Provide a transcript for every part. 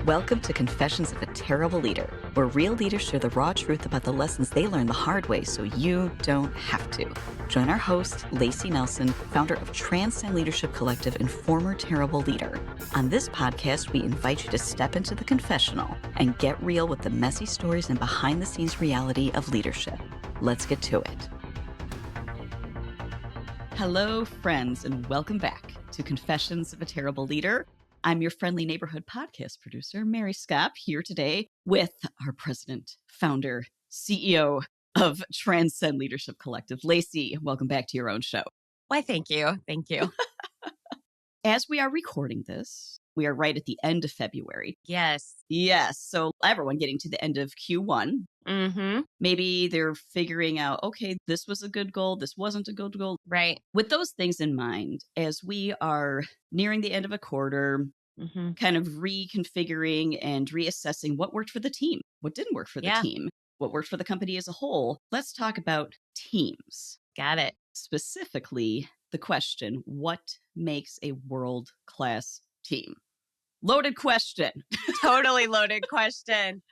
Welcome to Confessions of a Terrible Leader, where real leaders share the raw truth about the lessons they learned the hard way so you don't have to. Join our host, Layci Nelson, founder of Transcend Leadership Collective and former terrible leader. On this podcast, we invite you to step into the confessional and get real with the messy stories and behind-the-scenes reality of leadership. Let's get to it. Hello, friends, and welcome back to Confessions of a Terrible Leader. I'm your friendly neighborhood podcast producer, Mary Skop, here today with our president, founder, CEO of Transcend Leadership Collective, Layci. Welcome back to your own show. Why, thank you. Thank you. As we are recording this, we are right at the end of February. Yes. So everyone getting to the end of Q1. Mm-hmm. Maybe they're figuring out, okay, this was a good goal. This wasn't a good goal. Right. With those things in mind, as we are nearing the end of a quarter, kind of reconfiguring and reassessing what worked for the team, what didn't work for the team, what worked for the company as a whole, let's talk about teams. Got it. Specifically, the question, what makes a world-class team? Loaded question. Totally loaded question.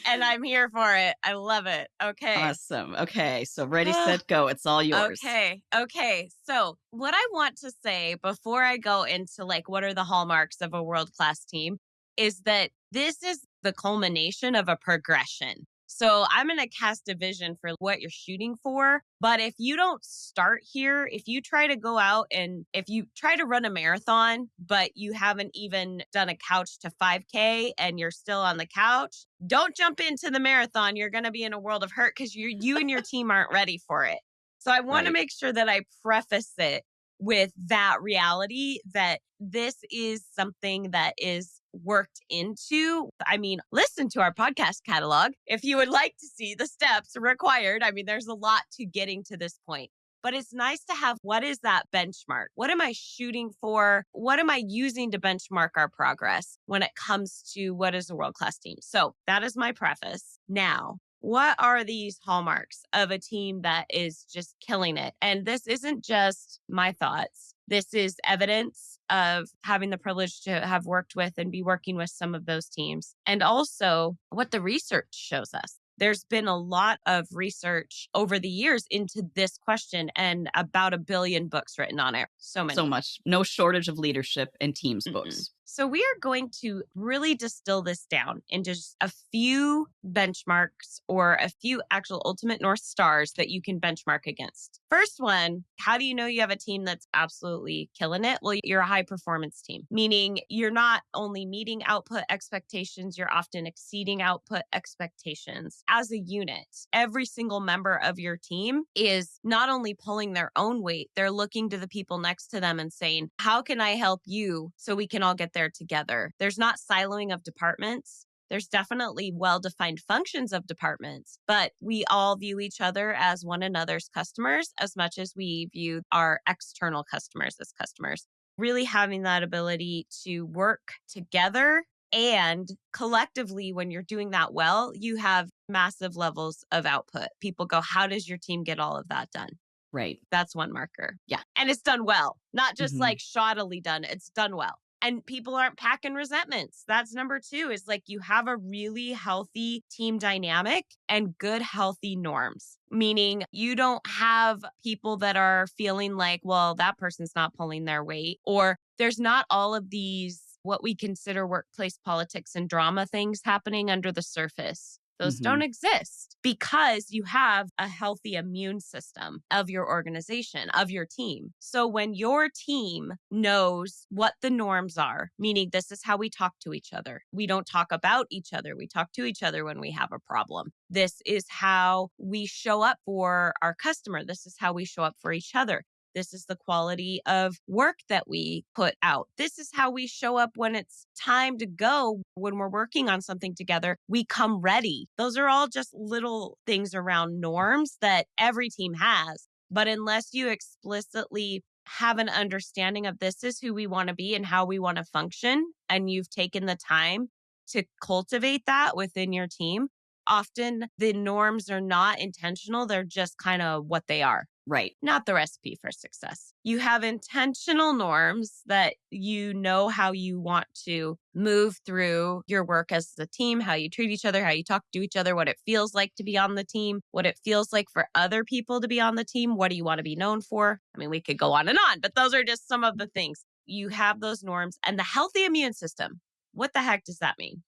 And I'm here for it. I love it. Okay. Awesome. Okay. So ready, set, go. It's all yours. Okay. So what I want to say before I go into what are the hallmarks of a world-class team is that this is the culmination of a progression. So I'm going to cast a vision for what you're shooting for. But if you don't start here, if you try to go out and if you try to run a marathon, but you haven't even done a couch to 5K and you're still on the couch, don't jump into the marathon. You're going to be in a world of hurt because you and your team aren't ready for it. So I want to make sure that I preface it with that reality that this is something that is worked into. I mean, listen to our podcast catalog if you would like to see the steps required. I mean, there's a lot to getting to this point, but it's nice to have what is that benchmark? What am I shooting for? What am I using to benchmark our progress when it comes to what is a world-class team? So that is my preface. Now, what are these hallmarks of a team that is just killing it? And this isn't just my thoughts. This is evidence of having the privilege to have worked with and be working with some of those teams. And also what the research shows us. There's been a lot of research over the years into this question and about 1 billion books written on it. So many. So much. No shortage of leadership and teams books. So we are going to really distill this down into just a few benchmarks or a few actual ultimate North Stars that you can benchmark against. First one, how do you know you have a team that's absolutely killing it? Well, you're a high performance team, meaning you're not only meeting output expectations, you're often exceeding output expectations. As a unit, every single member of your team is not only pulling their own weight, they're looking to the people next to them and saying, how can I help you so we can all get there together? There's not siloing of departments. There's definitely well-defined functions of departments, but we all view each other as one another's customers as much as we view our external customers as customers. Really having that ability to work together and collectively, when you're doing that well, you have massive levels of output. People go, how does your team get all of that done? Right. That's one marker. Yeah. And it's done well, not just shoddily done. It's done well. And people aren't packing resentments. That's number 2 is you have a really healthy team dynamic and good, healthy norms, meaning you don't have people that are feeling like, well, that person's not pulling their weight, or there's not all of these what we consider workplace politics and drama things happening under the surface. Those don't exist because you have a healthy immune system of your organization, of your team. So when your team knows what the norms are, meaning this is how we talk to each other. We don't talk about each other. We talk to each other when we have a problem. This is how we show up for our customer. This is how we show up for each other. This is the quality of work that we put out. This is how we show up when it's time to go. When we're working on something together, we come ready. Those are all just little things around norms that every team has. But unless you explicitly have an understanding of this is who we want to be and how we want to function, and you've taken the time to cultivate that within your team, often the norms are not intentional. They're just kind of what they are. Right. not the recipe for success. You have intentional norms that you know how you want to move through your work as a team, how you treat each other, how you talk to each other, what it feels like to be on the team, what it feels like for other people to be on the team. What do you want to be known for? I mean, we could go on, but those are just some of the things. You have those norms and the healthy immune system. What the heck does that mean?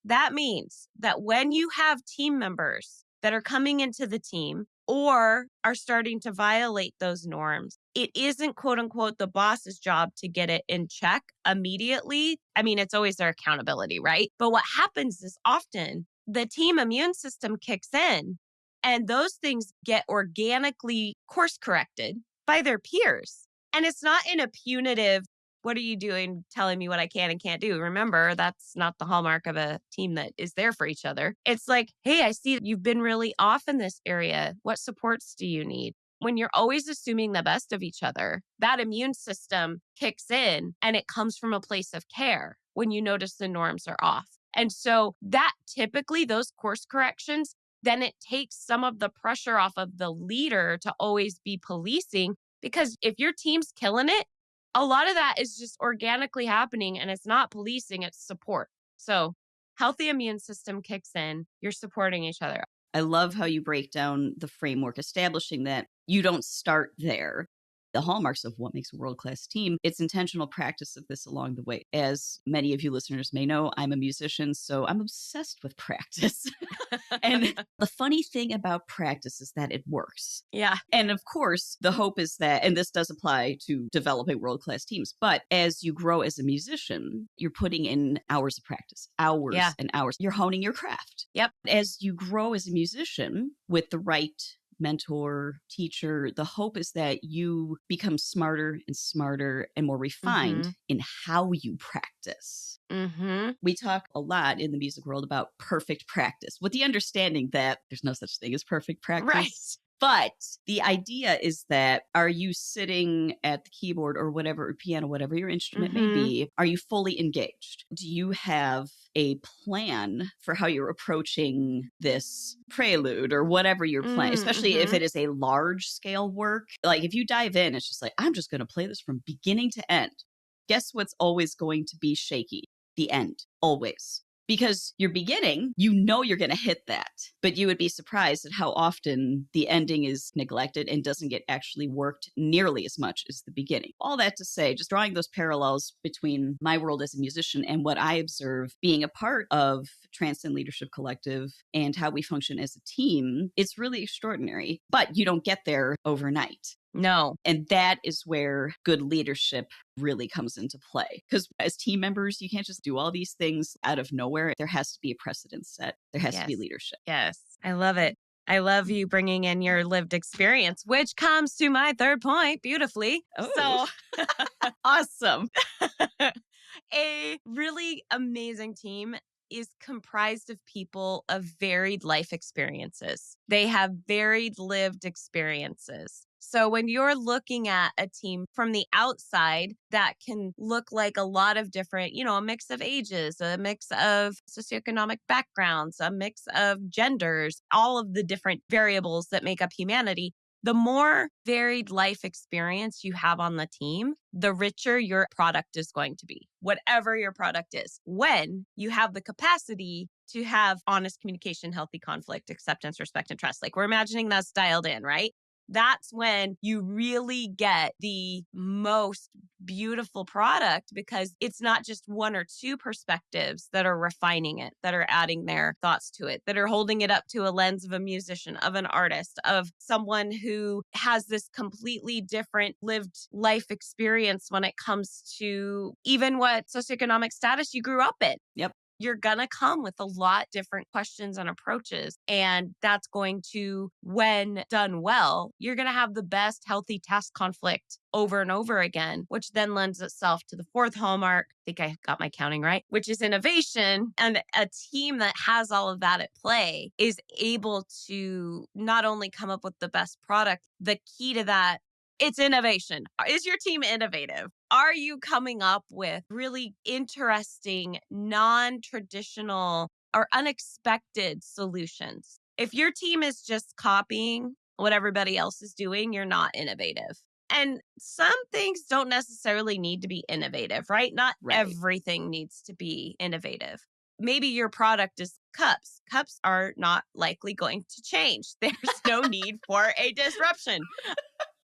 That means that when you have team members that are coming into the team or are starting to violate those norms, it isn't quote unquote the boss's job to get it in check immediately. I mean, it's always their accountability, right? But what happens is often the team immune system kicks in and those things get organically course corrected by their peers. And it's not in a punitive, what are you doing telling me what I can and can't do? Remember, that's not the hallmark of a team that is there for each other. It's like, hey, I see you've been really off in this area. What supports do you need? When you're always assuming the best of each other, that immune system kicks in and it comes from a place of care when you notice the norms are off. And so that typically those course corrections, then it takes some of the pressure off of the leader to always be policing. Because if your team's killing it, a lot of that is just organically happening and it's not policing, it's support. So healthy immune system kicks in, you're supporting each other. I love how you break down the framework, establishing that you don't start there. The hallmarks of what makes a world-class team, it's intentional practice of this along the way. As many of you listeners may know, I'm a musician, so I'm obsessed with practice. And the funny thing about practice is that it works. Yeah. And of course, the hope is that, and this does apply to developing world-class teams, but as you grow as a musician, you're putting in hours of practice, hours and hours. You're honing your craft. Yep. As you grow as a musician with the right mentor, teacher, the hope is that you become smarter and more refined in how you practice. We talk a lot in the music world about perfect practice with the understanding that there's no such thing as perfect practice. Right. But the idea is that, are you sitting at the keyboard or whatever, or piano, whatever your instrument may be, are you fully engaged? Do you have a plan for how you're approaching this prelude or whatever you're playing, especially if it is a large scale work? Like if you dive in, it's just like, I'm just going to play this from beginning to end. Guess what's always going to be shaky? The end, always. Because you're beginning, you know you're going to hit that, but you would be surprised at how often the ending is neglected and doesn't get actually worked nearly as much as the beginning. All that to say, just drawing those parallels between my world as a musician and what I observe being a part of Transcend Leadership Collective and how we function as a team, it's really extraordinary, but you don't get there overnight. No. And that is where good leadership really comes into play. Because as team members, you can't just do all these things out of nowhere. There has to be a precedent set. There has to be leadership. Yes. I love it. I love you bringing in your lived experience, which comes to my third point beautifully. Oh. So Awesome. A really amazing team is comprised of people of varied life experiences. They have varied lived experiences. So when you're looking at a team from the outside, that can look like a lot of different, a mix of ages, a mix of socioeconomic backgrounds, a mix of genders, all of the different variables that make up humanity. The more varied life experience you have on the team, the richer your product is going to be, whatever your product is. When you have the capacity to have honest communication, healthy conflict, acceptance, respect, and trust. Like we're imagining that's dialed in, right? That's when you really get the most beautiful product because it's not just one or two perspectives that are refining it, that are adding their thoughts to it, that are holding it up to a lens of a musician, of an artist, of someone who has this completely different lived life experience when it comes to even what socioeconomic status you grew up in. Yep. You're going to come with a lot different questions and approaches. And that's going to, when done well, you're going to have the best healthy task conflict over and over again, which then lends itself to the fourth hallmark. I think I got my counting right, which is innovation. And a team that has all of that at play is able to not only come up with the best product, the key to that, it's innovation. Is your team innovative? Are you coming up with really interesting, non-traditional or unexpected solutions? If your team is just copying what everybody else is doing, you're not innovative. And some things don't necessarily need to be innovative, right? Not Right. everything needs to be innovative. Maybe your product is cups. Cups are not likely going to change. There's no need for a disruption.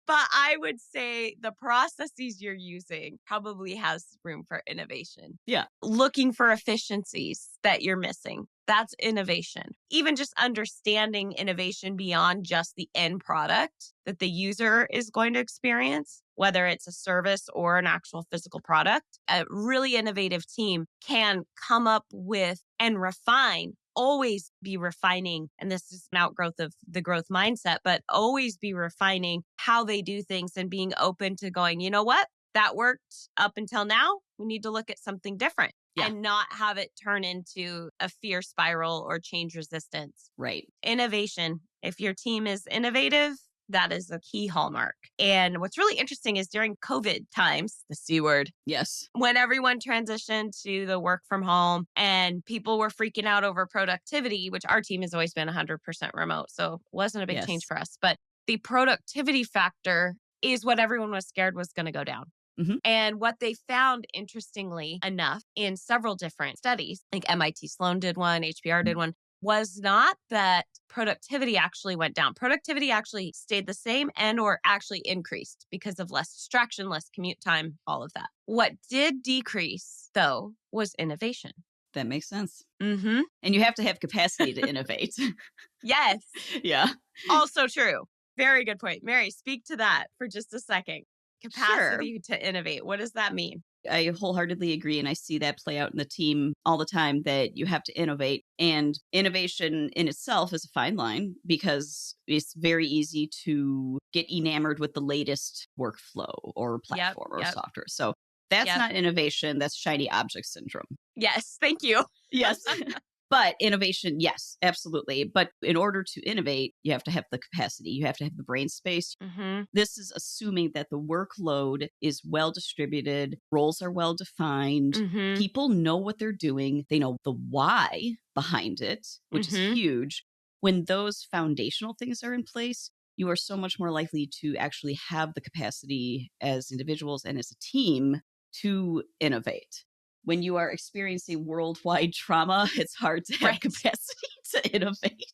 But I would say the processes you're using probably has room for innovation. Yeah. Looking for efficiencies that you're missing. That's innovation. Even just understanding innovation beyond just the end product that the user is going to experience, whether it's a service or an actual physical product. A really innovative team can come up with and refine, always be refining. And this is an outgrowth of the growth mindset, but always be refining how they do things and being open to going, you know what? That worked up until now. We need to look at something different. Yeah. And not have it turn into a fear spiral or change resistance. Right. Innovation. If your team is innovative, that is a key hallmark. And what's really interesting is during COVID times, the C word, Yes. when everyone transitioned to the work from home and people were freaking out over productivity, which our team has always been 100% remote. So it wasn't a big change for us. But the productivity factor is what everyone was scared was going to go down. Mm-hmm. And what they found, interestingly enough, in several different studies, like MIT Sloan did one, HBR did one, was not that productivity actually went down. Productivity actually stayed the same and or actually increased because of less distraction, less commute time, all of that. What did decrease, though, was innovation. That makes sense. Mm-hmm. And you have to have capacity to innovate. Yes. Yeah. Also true. Very good point. Mary, speak to that for just a second. Capacity to innovate. What does that mean? I wholeheartedly agree. And I see that play out in the team all the time, that you have to innovate. And innovation in itself is a fine line, because it's very easy to get enamored with the latest workflow or platform or software. So that's not innovation. That's shiny object syndrome. Yes. Thank you. Yes. But innovation, yes, absolutely. But in order to innovate, you have to have the capacity. You have to have the brain space. Mm-hmm. This is assuming that the workload is well distributed, roles are well defined, Mm-hmm. people know what they're doing, they know the why behind it, which is huge. When those foundational things are in place, you are so much more likely to actually have the capacity as individuals and as a team to innovate. When you are experiencing worldwide trauma, it's hard to have capacity to innovate.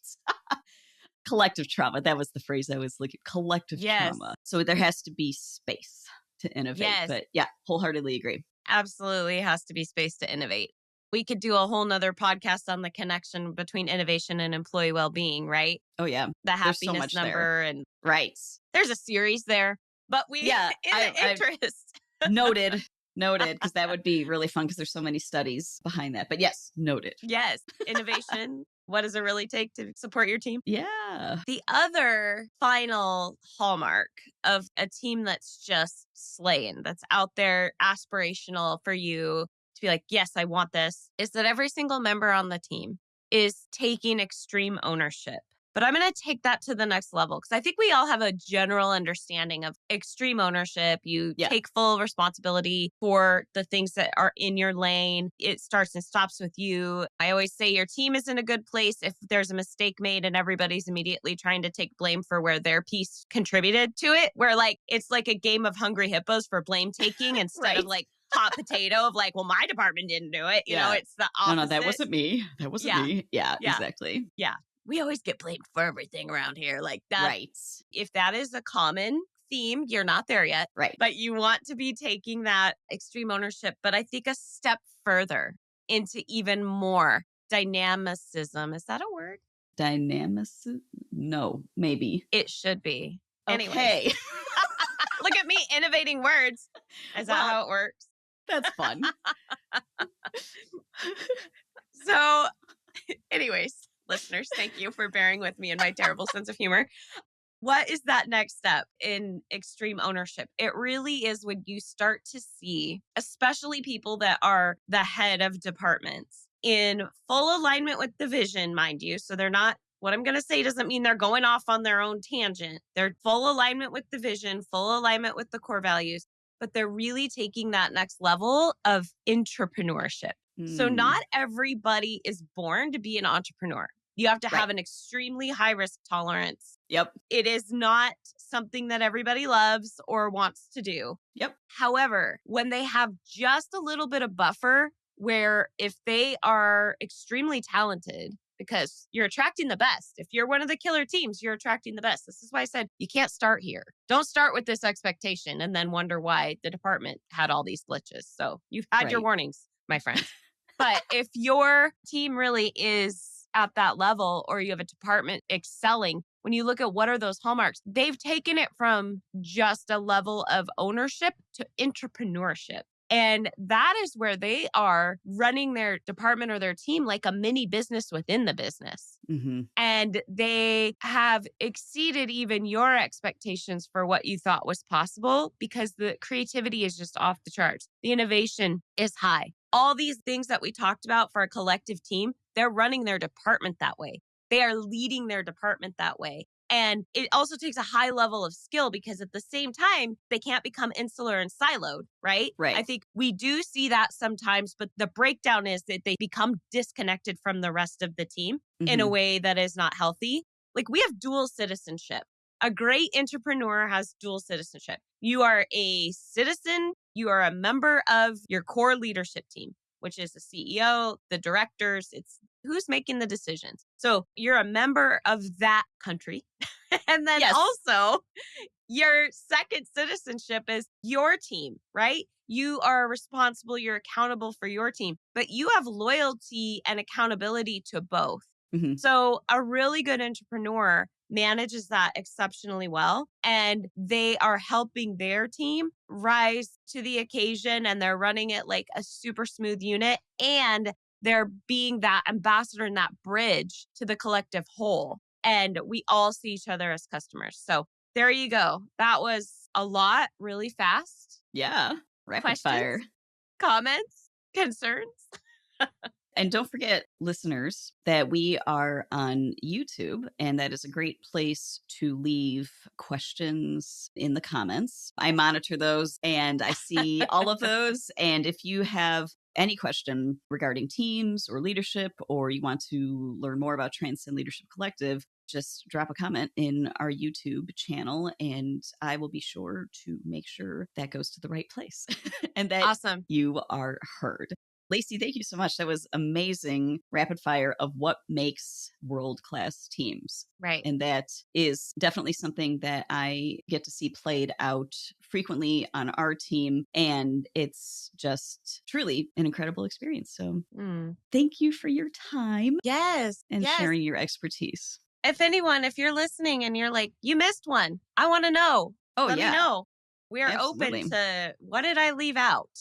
Collective trauma. That was the phrase I was looking. Collective trauma. So there has to be space to innovate. Yes. But yeah, wholeheartedly agree. Absolutely has to be space to innovate. We could do a whole nother podcast on the connection between innovation and employee well-being, right? Oh, yeah. The happiness number. There. And right. There's a series there. But we, in the interest. Noted, because that would be really fun, because there's so many studies behind that. But yes, noted. Yes. Innovation. What does it really take to support your team? Yeah. The other final hallmark of a team that's just slaying, that's out there aspirational for you to be like, yes, I want this, is that every single member on the team is taking extreme ownership. But I'm going to take that to the next level, because I think we all have a general understanding of extreme ownership. You take full responsibility for the things that are in your lane. It starts and stops with you. I always say your team is in a good place if there's a mistake made and everybody's immediately trying to take blame for where their piece contributed to it, where it's like a game of hungry hippos for blame taking instead of hot potato of well, my department didn't do it. You know, it's the opposite. No, that wasn't me. That wasn't me. Yeah, exactly. Yeah. We always get blamed for everything around here. Like that. Right. If that is a common theme, you're not there yet. Right. But you want to be taking that extreme ownership, but I think a step further into even more dynamicism. Is that a word? Dynamicism? No, maybe. It should be. Okay. Look at me innovating words. Is that how it works? That's fun. So, anyways. Listeners, thank you for bearing with me and my terrible sense of humor. What is that next step in extreme ownership? It really is when you start to see, especially people that are the head of departments, in full alignment with the vision, mind you. So they're not, what I'm going to say doesn't mean they're going off on their own tangent. They're full alignment with the vision, full alignment with the core values, but they're really taking that next level of intrapreneurship. So not everybody is born to be an entrepreneur. You have to have an extremely high risk tolerance Yep. It is not something that everybody loves or wants to do. Yep. However, when they have just a little bit of buffer, where if they are extremely talented, because you're attracting the best. If you're one of the killer teams, you're attracting the best. This is why I said you can't start here. Don't start with this expectation and then wonder why the department had all these glitches. So you've had your warnings, my friends. But if your team really is at that level, or you have a department excelling, when you look at what are those hallmarks, they've taken it from just a level of ownership to intrapreneurship. And that is where they are running their department or their team like a mini business within the business. Mm-hmm. And they have exceeded even your expectations for what you thought was possible, because the creativity is just off the charts. The innovation is high. All these things that we talked about for a collective team, they're running their department that way. They are leading their department that way. And it also takes a high level of skill, because at the same time, they can't become insular and siloed, right? Right. I think we do see that sometimes, but the breakdown is that they become disconnected from the rest of the team in a way that is not healthy. Like, we have dual citizenship. A great entrepreneur has dual citizenship. You are a citizen, you are a member of your core leadership team, which is the CEO, the directors, it's who's making the decisions. So you're a member of that country. And then also your second citizenship is your team, right? You are responsible, you're accountable for your team, but you have loyalty and accountability to both. Mm-hmm. So a really good entrepreneur manages that exceptionally well, and they are helping their team rise to the occasion, and they're running it like a super smooth unit, and they're being that ambassador and that bridge to the collective whole. And we all see each other as customers. So there you go. That was a lot, really fast. Yeah. Rapid Questions, fire. Comments, concerns. And don't forget, listeners, that we are on YouTube, and that is a great place to leave questions in the comments. I monitor those and I see all of those. And if you have any question regarding teams or leadership, or you want to learn more about Transcend Leadership Collective, just drop a comment in our YouTube channel, and I will be sure to make sure that goes to the right place and that Awesome. You are heard. Layci, thank you so much. That was amazing rapid fire of what makes world-class teams. Right. And that is definitely something that I get to see played out frequently on our team. And it's just truly an incredible experience. So thank you for your time. Yes. And sharing your expertise. If anyone, if you're listening and you're like, you missed one, I want to know. Let me know. We are open to what did I leave out?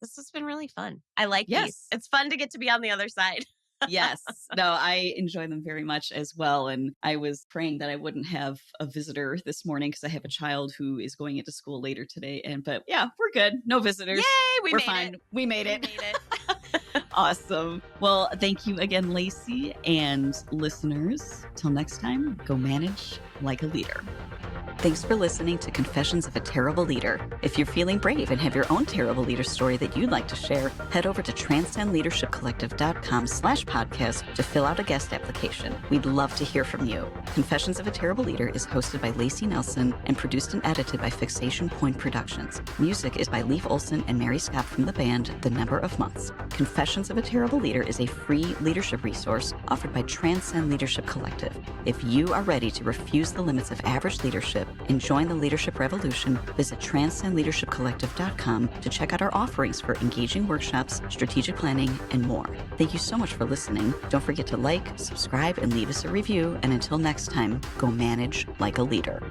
This has been really fun. I like these. It's fun to get to be on the other side. Yes. No, I enjoy them very much as well. And I was praying that I wouldn't have a visitor this morning because I have a child who is going into school later today. But yeah, we're good. No visitors. Yay, we're fine. We made it. Awesome. Well, thank you again, Layci, and listeners. Till next time, go manage like a leader. Thanks for listening to Confessions of a Terrible Leader. If you're feeling brave and have your own terrible leader story that you'd like to share, head over to transcendleadershipcollective.com/podcast to fill out a guest application. We'd love to hear from you. Confessions of a Terrible Leader is hosted by Layci Nelson and produced and edited by Fixation Point Productions. Music is by Leif Olson and Mary Skop from the band The Number of Months. Confessions of a Terrible Leader is a free leadership resource offered by Transcend Leadership Collective. If you are ready to refuse the limits of average leadership and join the leadership revolution, visit transcendleadershipcollective.com to check out our offerings for engaging workshops, strategic planning, and more. Thank you so much for listening. Don't forget to like, subscribe, and leave us a review. And until next time, go manage like a leader.